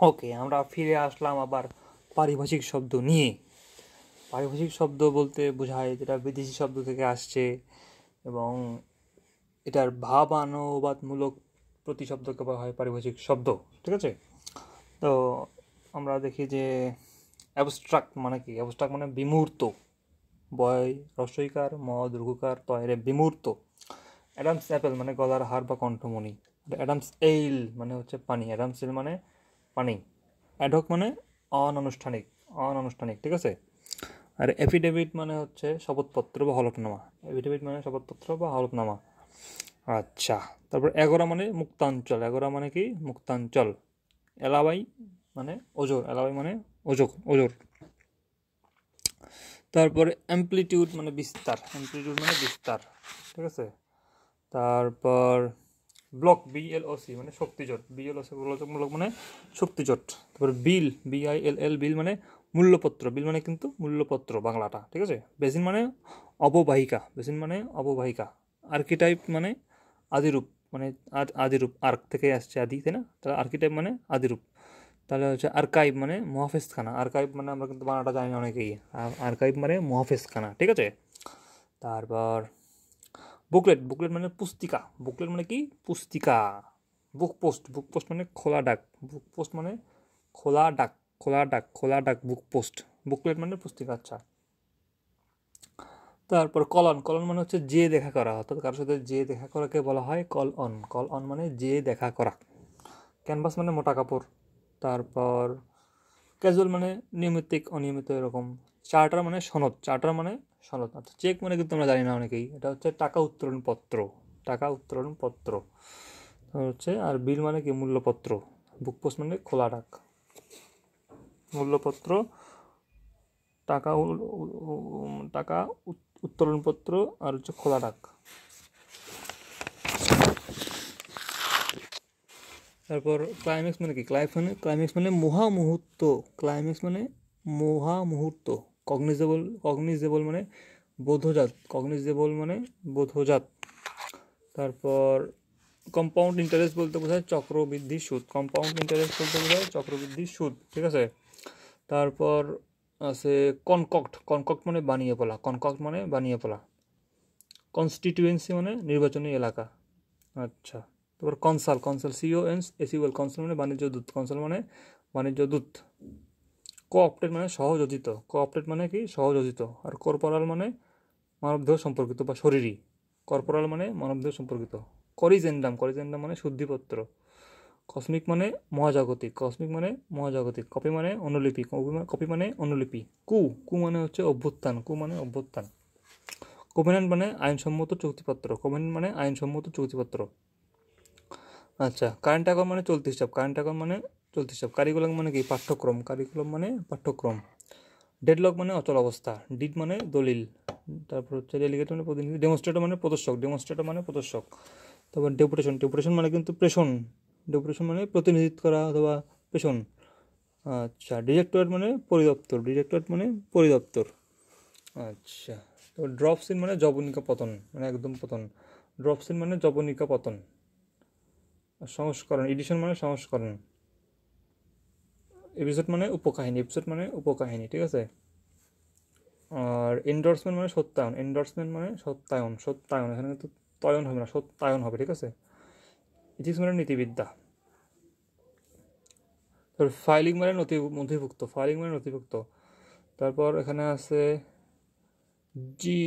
ওকে, আমরা ফিরে আসলাম আবার পারিভাষিক শব্দ নিয়ে। পারিভাষিক শব্দ বলতে বোঝায় যেটা বিদেশি শব্দ থেকে আসছে এবং এটার ভাবানুবাদমূলক প্রতিশব্দকে বলা হয় পারিভাষিক শব্দ। ঠিক আছে, তো আমরা দেখি যে অ্যাবস্ট্রাক্ট মানে কি? অ্যাবস্ট্রাক্ট মানে বিমূর্ত, বয় রস্বইকার ম দীর্ঘকার তয়ের বিমূর্ত। অ্যাডামস অ্যাপেল মানে গলার হার বা কণ্ঠমণি। অ্যাডামস এইল মানে হচ্ছে পানি। অ্যাডামস এল মানে পানি। অ্যাডহক মানে অনানুষ্ঠানিক, অনানুষ্ঠানিক। ঠিক আছে, আর এফিডেভিট মানে হচ্ছে শপথপত্র বা হলফনামা। এফিডেভিট মানে শপথপত্র বা হলফনামা। আচ্ছা, তারপর এগোরা মানে মুক্তাঞ্চল। এগোরা মানে কি? মুক্তাঞ্চল। এলাবাই মানে ওজোর। এলাবাই মানে ওজোর, ওজোর। তারপরে অ্যাম্প্লিটিউড মানে বিস্তার। অ্যাম্প্লিটিউড মানে বিস্তার। ঠিক আছে, তারপর ব্লক BLOC মানে শক্তিজোট। BLOC মূলক মানে শক্তিজোট। তারপরে বিল BILL বিল মানে মূল্যপত্র। বিল মানে কিন্তু মূল্যপত্র বাংলাটা। ঠিক আছে, বেসিন মানে অববাহিকা। বেসিন মানে অববাহিকা। আর্কিটাইপ মানে আদিরূপ, মানে আদিরূপ। আর্ক থেকে আসছে আদি, তাই না? তাহলে আর্কিটাইপ মানে আদিরূপ। তাহলে হচ্ছে আর্কাইভ মানে মহাফেজখানা। আর্কাইভ মানে আমরা কিন্তু বাংলাটা জানি না অনেকেই। আর্কাইভ মানে মহাফেজখানা। ঠিক আছে, তারপর বুকলেট। বুকলেট মানে পুস্তিকা। বুকলেট মানে কি? পুস্তিকা। বুক পোস্ট। বুক পোস্ট মানে খোলা ডাক। বুক পোস্ট মানে খোলা ডাক, খোলা ডাক, খোলা ডাক, বুক পোস্ট। বুকলেট মানে পুস্তিকা। আচ্ছা, তারপর কলন। কলন মানে হচ্ছে যে দেখা করা, অর্থাৎ কারোর সাথে যে দেখা করাকে বলা হয় কল অন। কল অন মানে যে দেখা করা। ক্যানভাস মানে মোটা কাপড়। তারপর ক্যাজুয়াল মানে নিয়মিতিক, অনিয়মিত, এরকম। চার্টার মানে সনদ। চার্টার মানে সনদ। আচ্ছা, চেক মানে কিন্তু আমরা জানি না অনেকেই। এটা হচ্ছে টাকা উত্তোলন পত্র। টাকা উত্তোলন পত্র হচ্ছে। আর বিল মানে কি? মূল্যপত্র। বুক পোস্ট মানে খোলা ডাক। মূল্যপত্র, টাকা টাকা উত্তোলন পত্র, আর হচ্ছে খোলা ডাক। তারপর ক্লাইম্যাক্স মানে কি? ক্লাইম্যাক্স মানে মহা মুহূর্ত। ক্লাইম্যাক্স মানে মহা মুহূর্ত। কগনিজেবল। কগনিজেবল মানে বোধজাত। কগনিজেবল মানে বোধজাত। তারপর কম্পাউন্ড ইন্টারেস্ট বলতে বোঝায় চক্রবৃদ্ধি সুদ। কম্পাউন্ড ইন্টারেস্ট বলতে বোঝায় চক্রবৃদ্ধি সুদ। ঠিক আছে, তারপর আছে কনকক্ট। কনকক্ট মানে বানিয়ে বলা। কনকক্ট মানে বানিয়ে বলা। কনস্টিটিউয়েন্সি মানে নির্বাচনী এলাকা। আচ্ছা, তারপর কনসাল। Consul CONSAL। কনসাল মানে বাণিজ্য দূত। কনসাল মানে বাণিজ্য দূত। কোঅপটেড মানে সহযোজিত। কোঅপটেড মানে কি? সহযোজিত। আর কর্পোরাল মানে মানবদেহ সম্পর্কিত বা শরীরী। কর্পোরাল মানে মানবদেহ সম্পর্কিত। করিজেন্ডাম। করিজেন্ডাম মানে শুদ্ধিপত্র। কসমিক মানে মহাজাগতিক। কসমিক মানে মহাজাগতিক। কপি মানে অনুলিপি। কপি মানে অনুলিপি। কু মানে হচ্ছে অভ্যুত্থান। কু মানে অভ্যুত্থান। কোভেন্যান্ট মানে আইনসম্মত চুক্তিপত্র। কোভেন্যান্ট মানে আইনসম্মত চুক্তিপত্র। আচ্ছা, কারেন্ট অ্যাকাউন্ট মানে চলতি হিসাব। কারেন্ট অ্যাকাউন্ট মানে চলতি হিসাব। কারিকুলাম মানে কি? পাঠ্যক্রম। কারিকুলাম মানে পাঠ্যক্রম। ডেডলক মানে অচল অবস্থা। ডিড মানে দলিল। তারপর হচ্ছে ডেলিগেট মানে প্রতিনিধি। ডেমনস্ট্রেটর মানে প্রদর্শক। ডেমনস্ট্রেটর মানে প্রদর্শক। তারপর ডেপুটেশন। ডেপুটেশন মানে কিন্তু প্রেষণ। ডেপুটেশন মানে প্রতিনিধিত্ব করা অথবা প্রেষণ। আচ্ছা, ডিরেক্টরেট মানে পরিদপ্তর। ডিরেক্টরেট মানে পরিদপ্তর। আচ্ছা, তো ড্রপসিন মানে জবনিকা পতন, মানে একদম পতন। ড্রপসিন মানে জবনিকা পতন। সংস্করণ। এডিশন মানে সংস্করণ। এপিসোড মানে উপকাহিনী। এপিসোড মানে উপকাহিনী। ঠিক আছে, আর এন্ডোর্সমেন্ট মানে সত্যায়ন। এন্ডোর্সমেন্ট মানে সত্যায়ন। সত্যায়ন, এখানে কিন্তু তয়ন হবে না, সত্যায়ন হবে। ঠিক আছে, ইথিক্স মানে নীতিবিদ্যা। তারপর ফাইলিং মানে নথিভুক্ত। ফাইলিং মানে নথিভুক্ত। তারপর এখানে আছে জি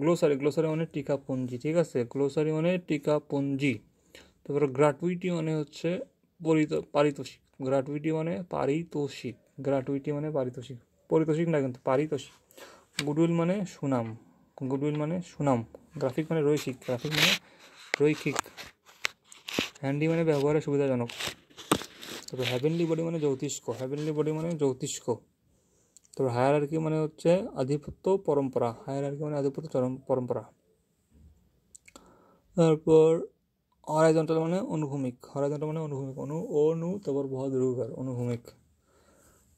গ্লোসারি। গ্লোসারি মানে টিকাপঞ্জি। ঠিক আছে, গ্লোসারি মানে টিকাপঞ্জি। তারপর গ্র্যাটুইটি মানে হচ্ছে পারিতোষিক। গ্র্যাটুইটি মানে পারিতোষিক। গ্র্যাটুইটি মানে পারিতোষিক। পারিতোষিক না কিন্তু পারিতোষিক। গুডউইল মানে সুনাম। গুডউইল মানে সুনাম। গ্রাফিক মানে রৈখিক। গ্রাফিক মানে রৈখিক। হ্যান্ডি মানে ব্যবহারে সুবিধাজনক। তবে হ্যাভেনলি বডি মানে জ্যোতিষ্ক। হ্যাভেনলি বডি মানে জ্যোতিষ্ক। তবে হায়ারার্কি মানে হচ্ছে আধিপত্য পরম্পরা। হায়ারার্কি মানে আধিপত্য পরম্পরা। তারপর হরাইজন্টাল মানে অনুভূমিক। হরাইজন্টাল মানে অনুভূমিক। তারপর দীর্ঘকার অনুভূমিক।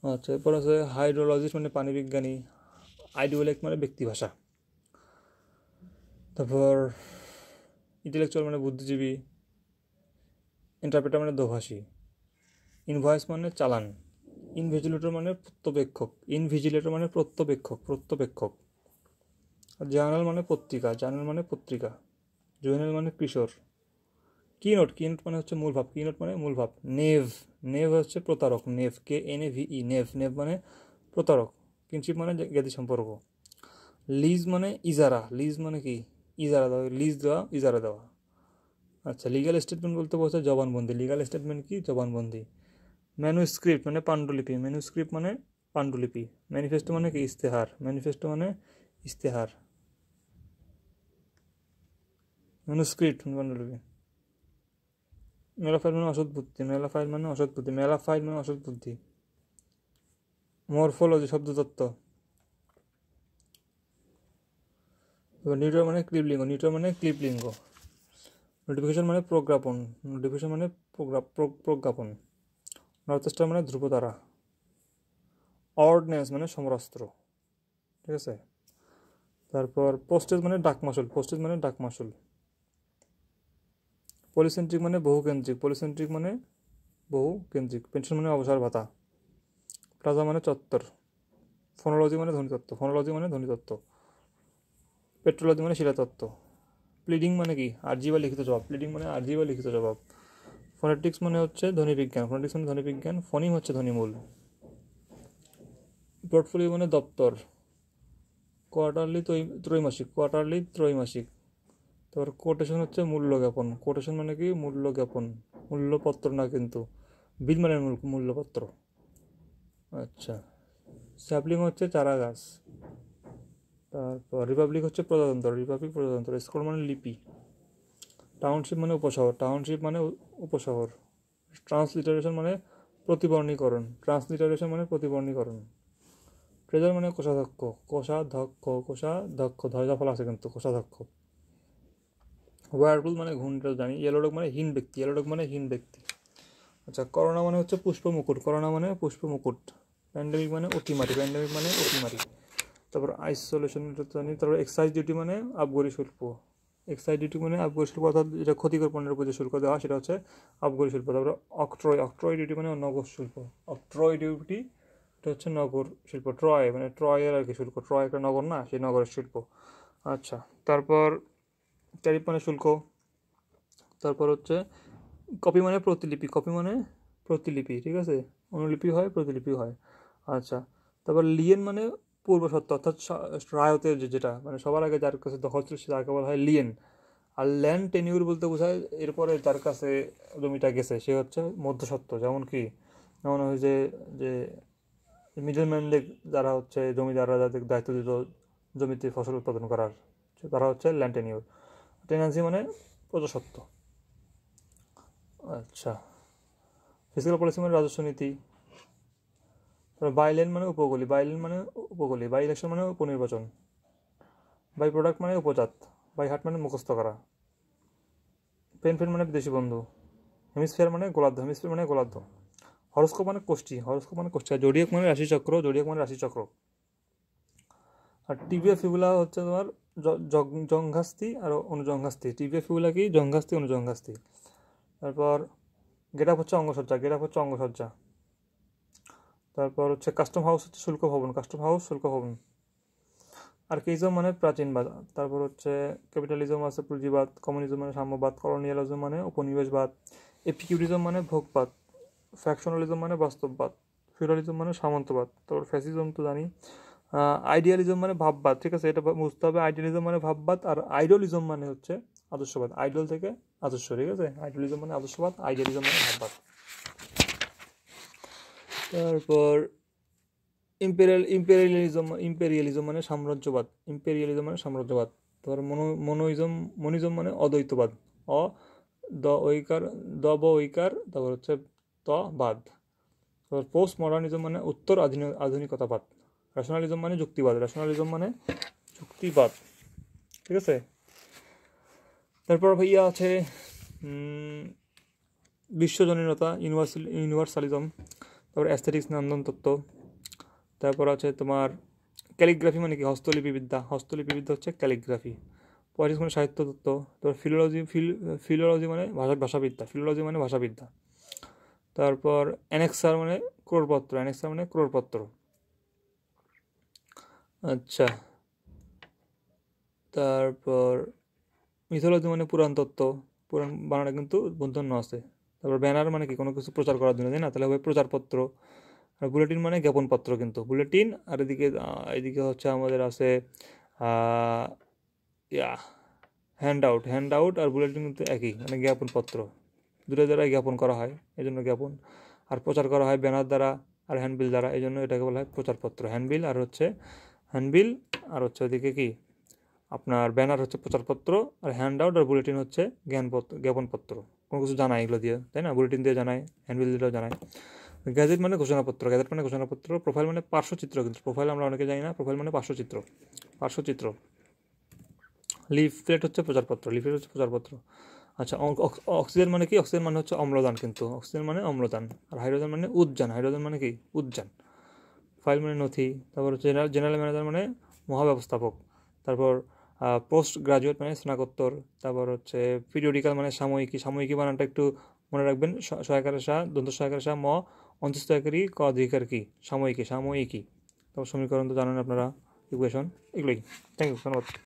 আচ্ছা, এরপর আছে হাইড্রোলজিস্ট মানে পানিবিজ্ঞানী। আইডিওলেক্ট মানে ব্যক্তিভাষা। তারপর ইন্টেলেকচুয়াল মানে বুদ্ধিজীবী। ইন্টারপ্রেটার মানে দোভাষী। ইনভয়েস মানে চালান, ইনভিজিলেটর মানে প্রত্যবেক্ষক, ইনভিজিলেটর মানে প্রত্যবেক্ষক। জার্নাল মানে পত্রিকা, জার্নাল মানে পত্রিকা। জুয়েনাল মানে কিশোর। কিনোট মানে হচ্ছে মূল ভাব, কিনোট মানে মূল ভাব। নেভ, নেভ হচ্ছে প্রতারক, নেভ, KNAVE, নেভ, নেভ মানে প্রতারক। কিনশিপ মানে জ্ঞাতি সম্পর্ক। লিজ মানে ইজারা, লিজ মানে কি, ইজারা দেওয়া, লিজ দেওয়া, ইজারা দেওয়া। আচ্ছা, লিগাল স্টেটমেন্ট বলতে বোঝায় জবানবন্দি, লিগাল স্টেটমেন্ট কি, জবানবন্দি। ম্যানুস্ক্রিপ্ট মানে পাণ্ডুলিপি, ম্যানুস্ক্রিপ্ট মানে পাণ্ডুলিপি। ম্যানিফেস্টো মানে কি, ইস্তেহার, ম্যানিফেস্টো মানে ইস্তেহার। ম্যানুস্ক্রিপ্ট মানে পাণ্ডুলিপি। মেলা ফাইল মানে অসৎ বুদ্ধি, মেলা ফাইল মানে অসৎ বুদ্ধি, মেলা ফাইল মানে অসৎ বুদ্ধি। মরফোলজি শব্দতত্ত্ব। নিউট্রাল মানে ক্লিবলিঙ্গ, নিউট্রাল মানে ক্লিবলিঙ্গ। নোটিফিকেশন মানে প্রজ্ঞাপন, নোটিফিকেশন মানে প্রজ্ঞাপন। নর্থ স্টার মানে ধ্রুবতারা। অর্ডিন্যান্স মানে সমরাস্ত্র, ঠিক আছে। তারপর পোস্টেজ মানে ডাকমাসুল, পোস্টেজ মানে ডাকমাসুল। পলিসেন্ট্রিক মানে বহুকেন্দ্রিক, পলিসেন্ট্রিক মানে বহুকেন্দ্রিক। পেনশন মানে অবসর ভাতা। প্লাজা মানে চত্বর। ফোনোলজি মানে ধ্বনিতত্ত্ব, ফোনোলজি মানে ধ্বনিতত্ত্ব। পেট্রোলজি মানে শিলাতত্ত্ব। প্লিডিং মানে কি, আর্জি বা লিখিত জবাব, প্লিডিং মানে আর্জি বা লিখিত জবাব। ফোনেটিক্স মানে হচ্ছে ধ্বনিবিজ্ঞান, ফোনেটিক্স মানে ধ্বনিবিজ্ঞান। ফনিম হচ্ছে ধ্বনিমূল। পোর্টফোলিও মানে দপ্তর। কোয়ার্টারলি ত্রৈমাসিক, কোয়ার্টারলি ত্রৈমাসিক। তারপর কোটেশন হচ্ছে মূল্য জ্ঞাপন, কোটেশন মানে কি, মূল্য জ্ঞাপন, মূল্যপত্র না কিন্তু, বিল মানে মূল্যপত্র। আচ্ছা, স্যাপলিং হচ্ছে চারা গাছ। তারপর রিপাবলিক হচ্ছে প্রজাতন্ত্র, রিপাবলিক প্রজাতন্ত্র। স্কল মানে লিপি। টাউনশিপ মানে উপশহর, টাউনশিপ মানে উপশহর। ট্রান্সলিটারেশন মানে প্রতিবর্ণীকরণ, ট্রান্সলিটারেশন মানে প্রতিবর্ণীকরণ। ট্রেজার মানে কোষাধ্যক্ষ, কোষাধ্যক্ষ ধৈর্য ফল আছে কিন্তু, কোষাধ্যক্ষ। ওয়ারপুল মানে ঘূর্ণিঝড় জানি। ইয়েলোডগ মানে হীন ব্যক্তি, ইয়েলোডগ মানে হীন ব্যক্তি। আচ্ছা, করোনা মানে হচ্ছে পুষ্পমুকুট, করোনা মানে পুষ্পমুকুট। প্যান্ডেমিক মানে অতিমারি, প্যান্ডেমিক মানে অতিমারি। তারপর আইসোলেশন জানি। তারপর এক্সাইজ ডিউটি মানে আবগারি শুল্ক, এক্সাইজ ডিউটি মানে আবগারি শুল্ক, অর্থাৎ যেটা ক্ষতিকর পণ্যের উপর যে শুল্ক দেওয়া সেটা হচ্ছে আবগারি শুল্ক। তারপরে অক্ট্রয়, অক্ট্রয় ডিউটি মানে নগর শুল্ক, অক্ট্রয় ডিউটি এটা হচ্ছে নগর শিল্প। ট্রয় মানে ট্রয়ের আর কি শুল্ক, ট্রয় একটা নগর না, সেই নগরের শিল্প। আচ্ছা, তারপর ট্যারিফ মানে শুল্ক। তারপর হচ্ছে কপি মানে প্রতিলিপি, কপি মানে প্রতিলিপি, ঠিক আছে। অনুলিপি হয়, প্রতিলিপি হয়। আচ্ছা, তারপর লিয়েন মানে পূর্বসত্ত্ব, অর্থাৎ রায়তের যেটা মানে সবার আগে যার কাছে দখল ছিল তাকে বলা হয় লিয়েন। আর ল্যান্ড টেনিউর বলতে বোঝায় এরপরে যার কাছে জমিটা গেছে সে হচ্ছে মধ্যসত্ত্ব। যেমন কি, যেমন হয় যে যে মিডলম্যানদের যারা হচ্ছে জমিদাররা যাদের দায়িত্ব দিত জমিতে ফসল উৎপাদন করার, তারা হচ্ছে ল্যান্ড টেনিউর। টেনান্সি মানে প্রজাস্বত্ব। আচ্ছা, ফিজিক্যাল পলিসি মানে রাজস্ব নীতি। তারপর বাইলেন মানে উপকূলী, বাইলেন মানে উপকূলী। বাই ইলেকশন মানে উপনির্বাচন। বাই প্রোডাক্ট মানে উপজাত। বাই হার্ট মানে মুখস্থ করা। পেনফেন মানে বিদেশি বন্ধু। হেমিস্ফিয়ার মানে গোলার্ধ, হেমিস্ফিয়ার মানে গোলার্ধ। হরস্কোপ মানে কোষ্ঠী, হরস্কোপ মানে কোষ্ঠী। আর জোডিয়াক মানে রাশিচক্র, জোডিয়াক মানে রাশিচক্র। আর টিবিয়া ফিবুলা হচ্ছে তোমার জঙ্ঘাস্থি আর অনুজঙ্ঘাস্থি। টিবিয়া ফিবুলা কি, জঙ্ঘাস্থি অনুজঙ্ঘাস্থি। তারপর গেট আপ হচ্ছে অঙ্গসজ্জা, গেট আপ হচ্ছে অঙ্গসজ্জা। তারপর হচ্ছে কাস্টম হাউস হচ্ছে শুল্ক ভবন, কাস্টম হাউস শুল্ক ভবন। আর্কেইজম মানে প্রাচীনবাদ। তারপর হচ্ছে ক্যাপিটালিজম আছে পুঁজিবাদ, কমিউনিজম মানে সাম্যবাদ, কলোনিয়ালিজম মানে উপনিবেশবাদ, এপিকিউরিজম মানে ভোগবাদ, ফ্যাকশনালিজম মানে বাস্তববাদ, ফিউডালিজম মানে সামন্তবাদ। তারপর ফ্যাসিজম তো জানি। আইডিয়ালিজম মানে ভাববাদ, ঠিক আছে, এটা বুঝতে হবে। আইডিয়ালিজম মানে ভাববাদ, আর আইডলিজম মানে হচ্ছে আদর্শবাদ, আইডল থেকে আদর্শ, ঠিক আছে। আইডলিজম মানে আদর্শবাদ, আইডিয়ালিজম মানে ভাববাদ। তারপর ইম্পেরিয়ালিজম মানে সাম্রাজ্যবাদ, ইম্পেরিয়ালিজম মানে সাম্রাজ্যবাদ। তারপর মনিজম মানে অদ্বৈতবাদ, অ দ ঐকার, দ ব ঐকার, তারপর হচ্ছে ত বাদ। তারপর পোস্ট মডার্নিজম মানে উত্তর আধুনিকতাবাদ। রেশনালিজম মানে যুক্তিবাদ, রেশনালিজম মানে যুক্তিবাদ, ঠিক আছে। তারপর ভাইয়া আছে বিশ্বজনীনতা, ইউনিভার্সালিজম। তারপর অ্যাস্থেটিক্স নন্দন তত্ত্ব। তারপর আছে তোমার ক্যালিগ্রাফি মানে কি, হস্তলিপিবিদ্যা, হস্তলিপিবিদ্যা হচ্ছে ক্যালিগ্রাফি। পয়েটিক্স মানে সাহিত্য তত্ত্ব। তারপর ফিলোলজি মানে ভাষাবিদ্যা, ফিলোলজি মানে ভাষাবিদ্যা। তারপর অ্যানেক্সার মানে ক্রোড়পত্র, অ্যানেক্সার মানে ক্রোড়পত্র। আচ্ছা, তারপর মিথোলজি মানে পুরাণ তত্ত্ব, পুরাণ বানানো কিন্তু মূর্ধন্য আছে। তারপর ব্যানার মানে কি কোনো কিছু প্রচার করার জন্য, তাই না, তাহলে হবে প্রচারপত্র। আর বুলেটিন মানে জ্ঞাপনপত্র, কিন্তু বুলেটিন। আর এদিকে হচ্ছে আমাদের আছে হ্যান্ড আউট, হ্যান্ড আউট আর বুলেটিন কিন্তু একই, মানে জ্ঞাপনপত্র, দুটো দ্বারাই জ্ঞাপন করা হয়, এই জন্য জ্ঞাপন। আর প্রচার করা হয় ব্যানার দ্বারা আর হ্যান্ডবিল দ্বারা, এই জন্য এটাকে বলা হয় প্রচারপত্র। হ্যান্ডবিল আর হচ্ছে ওদিকে কি আপনার ব্যানার হচ্ছে প্রচারপত্র, আর হ্যান্ড আউট আর বুলেটিন হচ্ছে জ্ঞাপনপত্র। কোনো কিছু জানায় এগুলো দিয়ে, তাই না, বুলেটিন দিয়ে জানায়, হ্যান্ডবিল দিয়েও জানায়। গ্যাজেট মানে ঘোষণাপত্র, গ্যাজেট মানে ঘোষণাপত্র। প্রোফাইল মানে পার্শ্বচিত্র, কিন্তু প্রোফাইল আমরা অনেকে জানি না, প্রোফাইল মানে পার্শ্বচিত্র। লিফলেট হচ্ছে প্রচারপত্র। আচ্ছা, অক্সিজেন মানে কি? অক্সিজেন মানে হচ্ছে অম্লজান, কিন্তু অক্সিজেন মানে অম্লজান। আর হাইড্রোজেন মানে উদযান, হাইড্রোজেন মানে কি? উদযান। ফাইল মানে নথি। তারপর হচ্ছে জেনারেল ম্যানেজার মানে মহাব্যবস্থাপক। তারপর পোস্ট গ্রাজুয়েট মানে স্নাতকোত্তর। তারপর হচ্ছে পিরিয়ডিক্যাল মানে সাময়িকী বানানটা একটু মনে রাখবেন, সহায়কারের দন্ত সহায়কারের ম অন্তঃস্থকারী ক অধিকার কি, সাময়িকী। তারপর সমীকরণ তো জানেন আপনারা, ইকুয়েশন, এগুলোই। থ্যাংক ইউ, ধন্যবাদ।